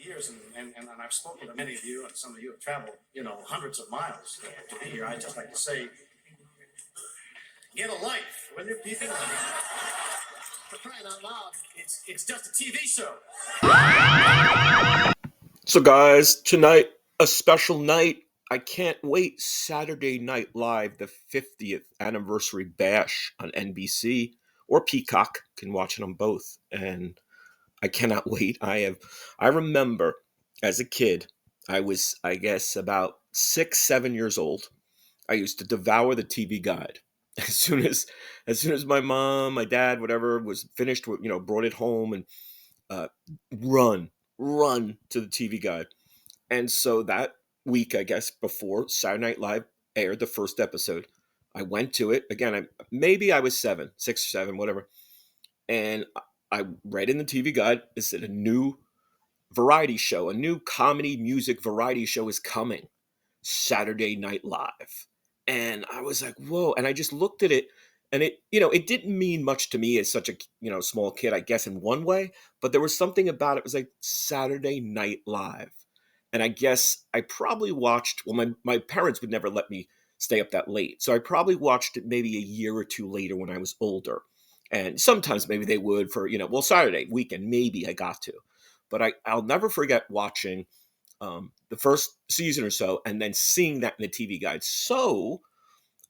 years, and I've spoken to many of you, and some of you have traveled, hundreds of miles to be here. I'd just like to say, get a life, will you, people? For crying out loud, it's just a TV show. So guys, tonight, a special night. I can't wait. Saturday Night Live, the 50th anniversary bash on NBC or Peacock. Can watch it on both. And I cannot wait. I remember as a kid, I was, I guess, about 6, 7 years old. I used to devour the TV guide. As soon as my mom, my dad, whatever was finished, brought it home and uh, run to the TV guide. And so that week, I guess, before Saturday Night Live aired the first episode, I went to it again. Maybe I was 7, 6, 7, whatever, and I read in the TV guide it said a new variety show, a new comedy music variety show is coming, Saturday Night Live, and I was like, whoa! And I just looked at it, and it didn't mean much to me as such a small kid, I guess, in one way, but there was something about it. It was like Saturday Night Live. And I guess I probably watched, well, my parents would never let me stay up that late. So I probably watched it maybe a year or two later when I was older. And sometimes maybe they would for, Saturday weekend, maybe I got to. But I'll never forget watching the first season or so and then seeing that in the TV guide. So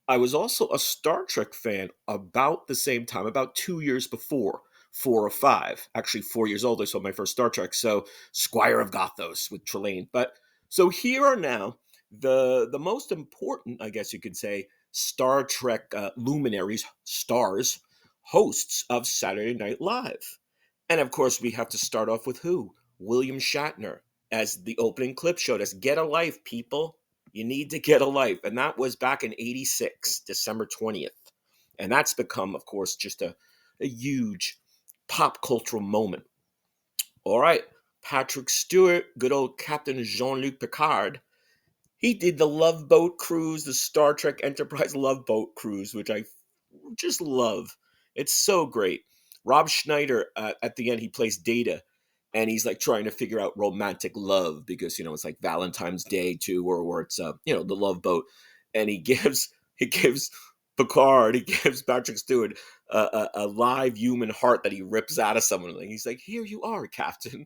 I was also a Star Trek fan about the same time, about 2 years before. 4 or 5, actually 4 years old. I saw my first Star Trek. So Squire of Gothos with Trelane. But so here are now the most important, I guess you could say, Star Trek luminaries, stars, hosts of Saturday Night Live. And of course, we have to start off with who? William Shatner, as the opening clip showed us. Get a life, people. You need to get a life. And that was back in 86, December 20th. And that's become, of course, just a huge pop cultural moment. All right, Patrick Stewart, good old Captain Jean-Luc Picard. He did the Love Boat Cruise, the Star Trek Enterprise Love Boat Cruise, which I just love. It's so great. Rob Schneider, at the end, he plays Data, and he's like trying to figure out romantic love because, it's like Valentine's Day too, or it's, the Love Boat. And he gives Picard, he gives Patrick Stewart a live human heart that he rips out of someone. And he's like, here you are, Captain.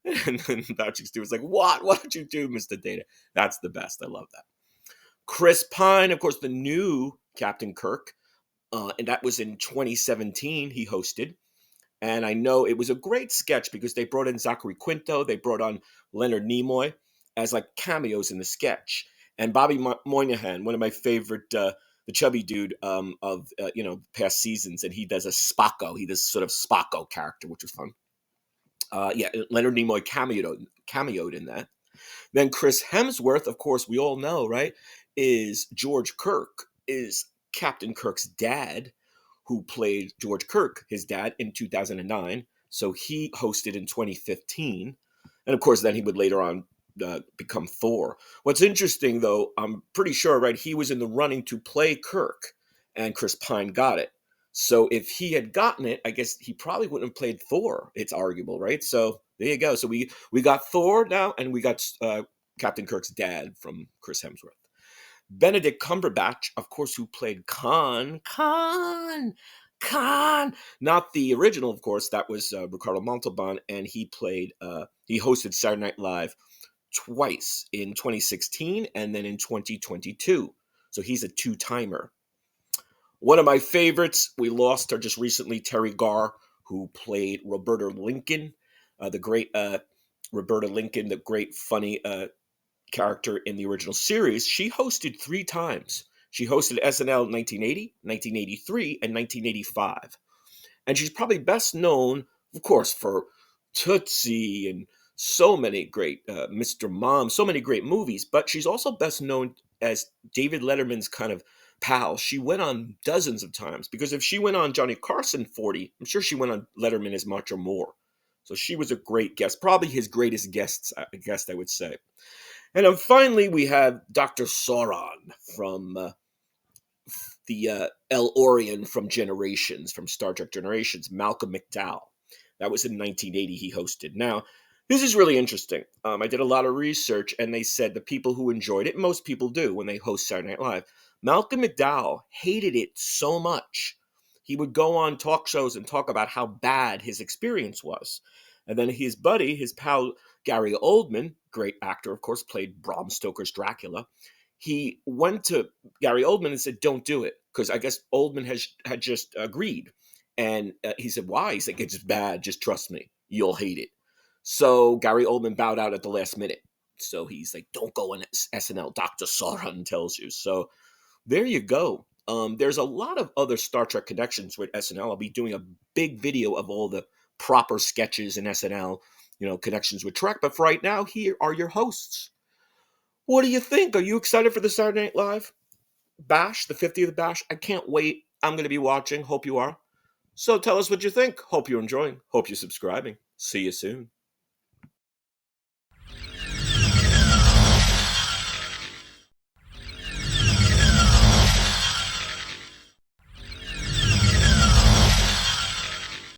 And then Patrick Stewart's like, what did you do, Mr. Data? That's the best. I love that. Chris Pine, of course, the new Captain Kirk. And that was in 2017 he hosted. And I know it was a great sketch because they brought in Zachary Quinto. They brought on Leonard Nimoy as like cameos in the sketch. And Bobby Moynihan, one of my favorite, the chubby dude of past seasons, and he does a Spocko. He does sort of Spocko character, which was fun. Leonard Nimoy cameoed in that. Then Chris Hemsworth, of course, we all know, right, is George Kirk, is Captain Kirk's dad, who played George Kirk, his dad, in 2009. So he hosted in 2015. And of course, then he would later on become Thor. What's interesting, though, I'm pretty sure, right, he was in the running to play Kirk, and Chris Pine got it. So if he had gotten it, I guess he probably wouldn't have played Thor. It's arguable, right? So there you go. So we got Thor now, and we got Captain Kirk's dad from Chris Hemsworth. Benedict Cumberbatch, of course, who played Khan, not the original, of course. That was Ricardo Montalban, and he hosted Saturday Night Live twice, in 2016 and then in 2022. So he's a two-timer. One of my favorites, we lost her just recently, Terri Garr, who played Roberta Lincoln, the great Roberta Lincoln, the great funny character in the original series. She hosted 3 times. She hosted SNL in 1980, 1983, and 1985. And she's probably best known, of course, for Tootsie and so many great Mr. Mom, so many great movies. But she's also best known as David Letterman's kind of pal. She went on dozens of times, because if she went on Johnny Carson 40, I'm sure she went on Letterman as much or more. So she was a great guest, probably his greatest guest, I would say. And then finally, we have Dr. Sauron from the El Orion from Generations, from Star Trek Generations, Malcolm McDowell. That was in 1980 he hosted. Now, This is really interesting. I did a lot of research, and they said the people who enjoyed it, most people do when they host Saturday Night Live. Malcolm McDowell hated it so much. He would go on talk shows and talk about how bad his experience was. And then his buddy, his pal Gary Oldman, great actor, of course, played Bram Stoker's Dracula. He went to Gary Oldman and said, "Don't do it," because I guess Oldman had just agreed. And he said, "Why?" He's like, "It's bad. Just trust me. You'll hate it." So Gary Oldman bowed out at the last minute. So he's like, "Don't go on SNL. Dr. Sauron tells you." So there you go. There's a lot of other Star Trek connections with SNL. I'll be doing a big video of all the proper sketches in SNL, connections with Trek. But for right now, here are your hosts. What do you think? Are you excited for the Saturday Night Live Bash, the 50th Bash? I can't wait. I'm going to be watching. Hope you are. So tell us what you think. Hope you're enjoying. Hope you're subscribing. See you soon.